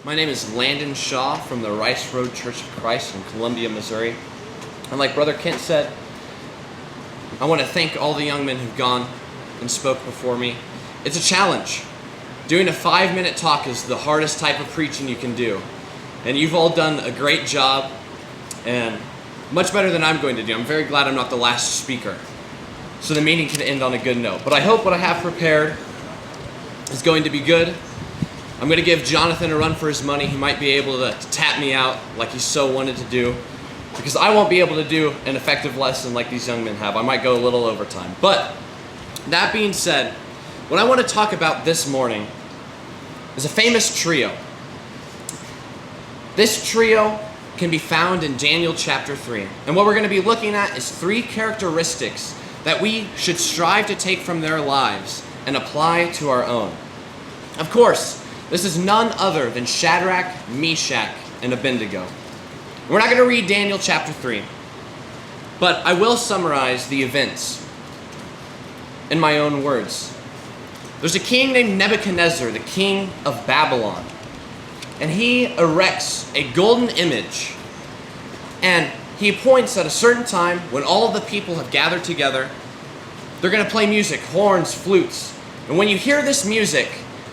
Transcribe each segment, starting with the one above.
My name is Landon Shaw from the Rice Road Church of Christ in Columbia, Missouri. And like Brother Kent said, I want to thank all the young men who've gone and spoke before me. It's a challenge. Doing a 5-minute talk is the hardest type of preaching you can do. And you've all done a great job, and much better than I'm going to do. I'm very glad I'm not the last speaker, so the meeting can end on a good note. But I hope what I have prepared is going to be good. I'm going to give Jonathan a run for his money. He might be able to tap me out like he so wanted to do, because I won't be able to do an effective lesson like these young men have. I might go a little over time. But that being said, what I want to talk about this morning is a famous trio. This trio can be found in Daniel chapter 3. And what we're going to be looking at is 3 characteristics that we should strive to take from their lives and apply to our own. Of course, this is none other than Shadrach, Meshach, and Abed-Nego. We're not going to read Daniel chapter 3, but I will summarize the events in my own words. There's a king named Nebuchadnezzar, the king of Babylon, and he erects a golden image, and he appoints at a certain time when all of the people have gathered together, they're going to play music, horns, flutes, and when you hear this music,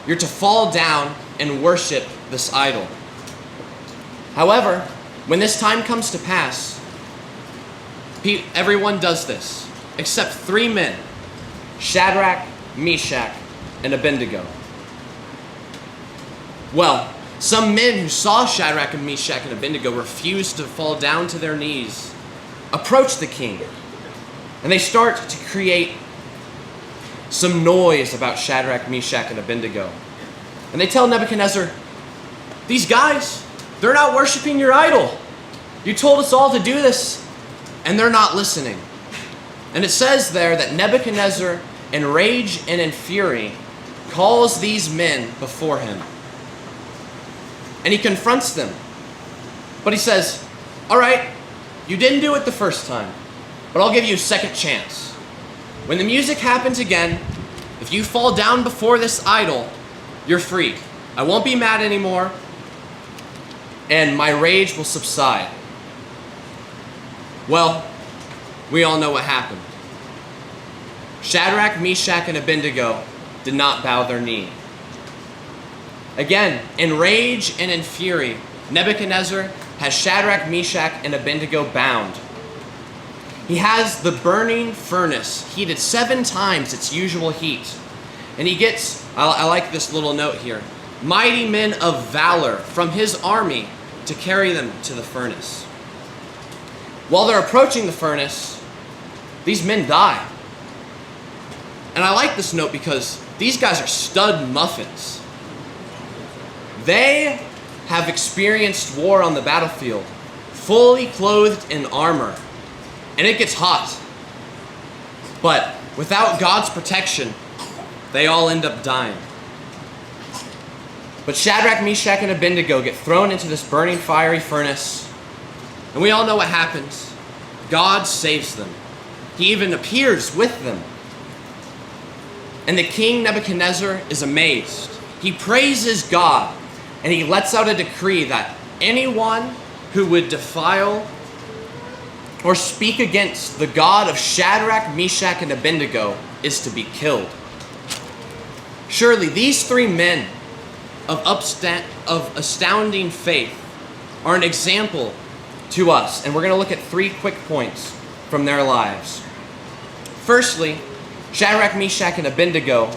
you're to fall down and worship this idol. However, when this time comes to pass, everyone does this, except 3 men, Shadrach, Meshach, and Abed-Nego. Well, some men who saw Shadrach and Meshach and Abed-Nego refused to fall down to their knees, approach the king, and they start to create some noise about Shadrach, Meshach, and Abed-Nego. And they tell Nebuchadnezzar, these guys, they're not worshiping your idol. You told us all to do this, and they're not listening. And it says there that Nebuchadnezzar, in rage and in fury, calls these men before him. And he confronts them. But he says, all right, you didn't do it the first time, but I'll give you a second chance. When the music happens again, if you fall down before this idol, you're free. I won't be mad anymore, and my rage will subside. Well, we all know what happened. Shadrach, Meshach, and Abed-Nego did not bow their knee. Again, in rage and in fury, Nebuchadnezzar has Shadrach, Meshach, and Abed-Nego bound. He has the burning furnace heated 7 times its usual heat. And he gets, I like this little note here, mighty men of valor from his army to carry them to the furnace. While they're approaching the furnace, these men die. And I like this note because these guys are stud muffins. They have experienced war on the battlefield, fully clothed in armor, and it gets hot. But without God's protection, they all end up dying. But Shadrach, Meshach, and Abed-Nego get thrown into this burning fiery furnace, and we all know what happens. God saves them. He even appears with them. And the king Nebuchadnezzar is amazed. He praises God, and he lets out a decree that anyone who would defile or speak against the God of Shadrach, Meshach, and Abed-Nego is to be killed. Surely these 3 men of astounding faith are an example to us, and we're going to look at 3 quick points from their lives. Firstly, Shadrach, Meshach, and Abed-Nego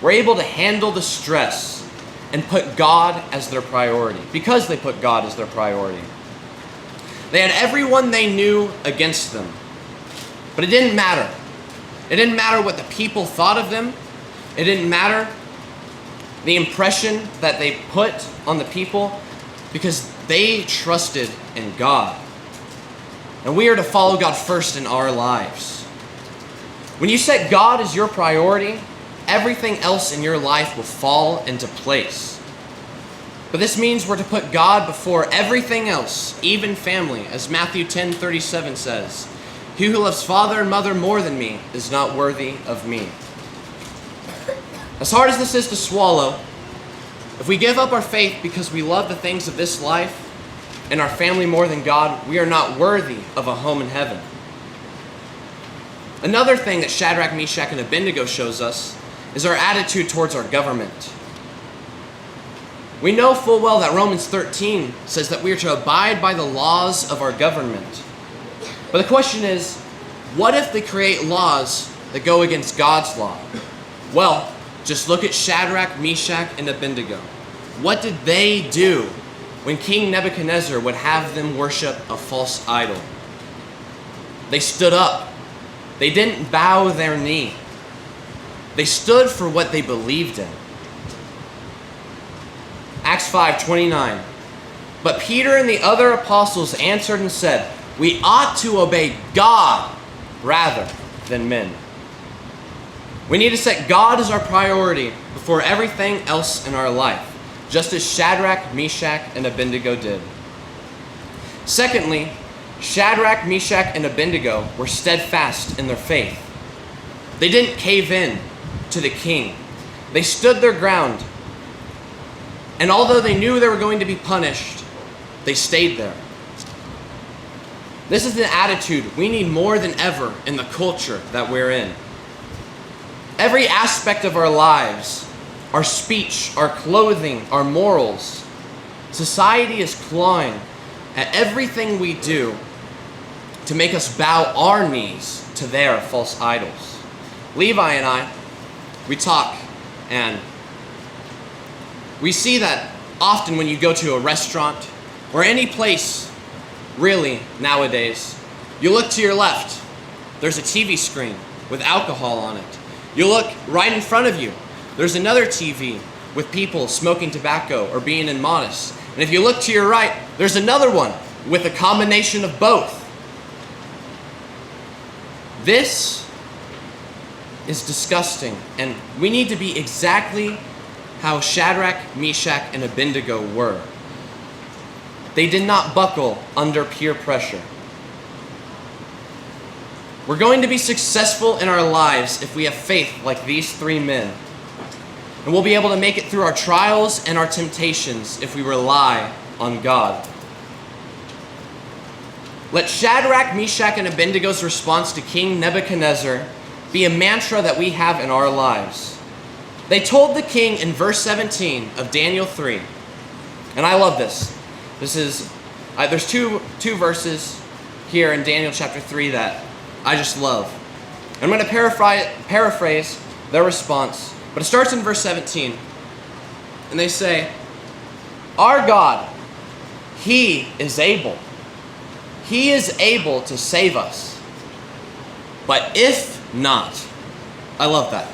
were able to handle the stress and put God as their priority, because they put God as their priority. They had everyone they knew against them, but it didn't matter. It didn't matter what the people thought of them. It didn't matter the impression that they put on the people, because they trusted in God. And we are to follow God first in our lives. When you set God as your priority, everything else in your life will fall into place. But this means we're to put God before everything else, even family, as Matthew 10:37 says, "He who loves father and mother more than me is not worthy of me." As hard as this is to swallow, If we give up our faith because we love the things of this life and our family more than God, we are not worthy of a home in heaven. Another thing that Shadrach, Meshach, and Abed-Nego shows us is our attitude towards our government. We know full well that Romans 13 says that we are to abide by the laws of our government. But the question is, what if they create laws that go against God's law? Well, just look at Shadrach, Meshach, and Abed-Nego. What did they do when King Nebuchadnezzar would have them worship a false idol? They stood up. They didn't bow their knee. They stood for what they believed in. Acts 5:29. But Peter and the other apostles answered and said, "We ought to obey God rather than men." We need to set God as our priority before everything else in our life, just as Shadrach, Meshach, and Abed-Nego did. Secondly, Shadrach, Meshach, and Abed-Nego were steadfast in their faith. They didn't cave in to the king. They stood their ground. And although they knew they were going to be punished, they stayed there. This is an attitude we need more than ever in the culture that we're in. Every aspect of our lives, our speech, our clothing, our morals, society is clawing at everything we do to make us bow our knees to their false idols. Levi and I, we talk, and we see that often when you go to a restaurant or any place, really, nowadays, you look to your left, there's a TV screen with alcohol on it. You look right in front of you, there's another TV with people smoking tobacco or being immodest. And if you look to your right, there's another one with a combination of both. This is disgusting, and we need to be exactly how Shadrach, Meshach, and Abed-Nego were. They did not buckle under peer pressure. We're going to be successful in our lives if we have faith like these three men. And we'll be able to make it through our trials and our temptations if we rely on God. Let Shadrach, Meshach, and Abed-Nego's response to King Nebuchadnezzar be a mantra that we have in our lives. They told the king in verse 17 of Daniel 3, and I love this. There's two verses here in Daniel chapter 3 that I just love. I'm going to paraphrase their response, but it starts in verse 17, and they say, "Our God, He is able. He is able to save us. But if not," I love that.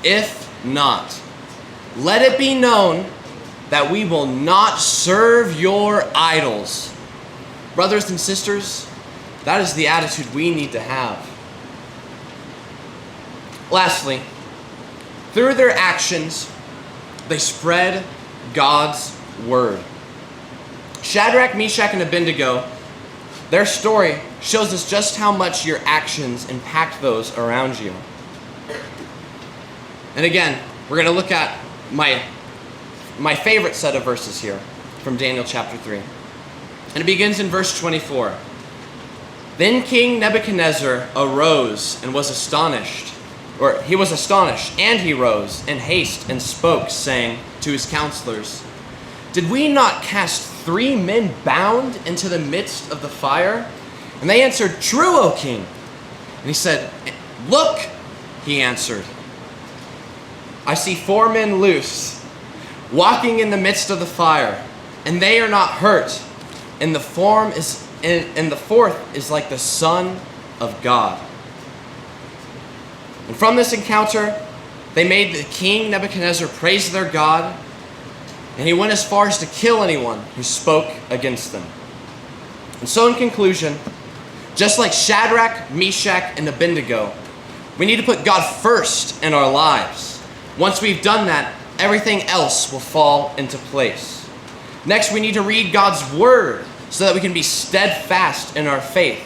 "If not, let it be known that we will not serve your idols." Brothers and sisters, that is the attitude we need to have. Lastly, through their actions, they spread God's word. Shadrach, Meshach, and Abed-Nego, their story shows us just how much your actions impact those around you. And again, we're going to look at my favorite set of verses here from Daniel chapter 3. And it begins in verse 24. "Then King Nebuchadnezzar arose and was astonished, he was astonished, and he rose in haste and spoke, saying to his counselors, 'Did we not cast 3 men bound into the midst of the fire?' And they answered, 'True, O king.' And he said, 'Look,' he answered, 'I see 4 men loose, walking in the midst of the fire, and they are not hurt, and the fourth is like the Son of God.' And from this encounter, they made the king Nebuchadnezzar praise their God, and he went as far as to kill anyone who spoke against them. And so in conclusion, just like Shadrach, Meshach, and Abed-Nego, we need to put God first in our lives. Once we've done that, everything else will fall into place. Next, we need to read God's word so that we can be steadfast in our faith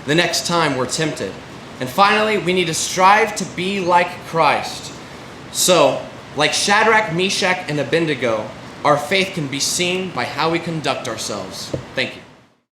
the next time we're tempted. And finally, we need to strive to be like Christ. So, Like Shadrach, Meshach, and Abed-Nego, our faith can be seen by how we conduct ourselves. Thank you.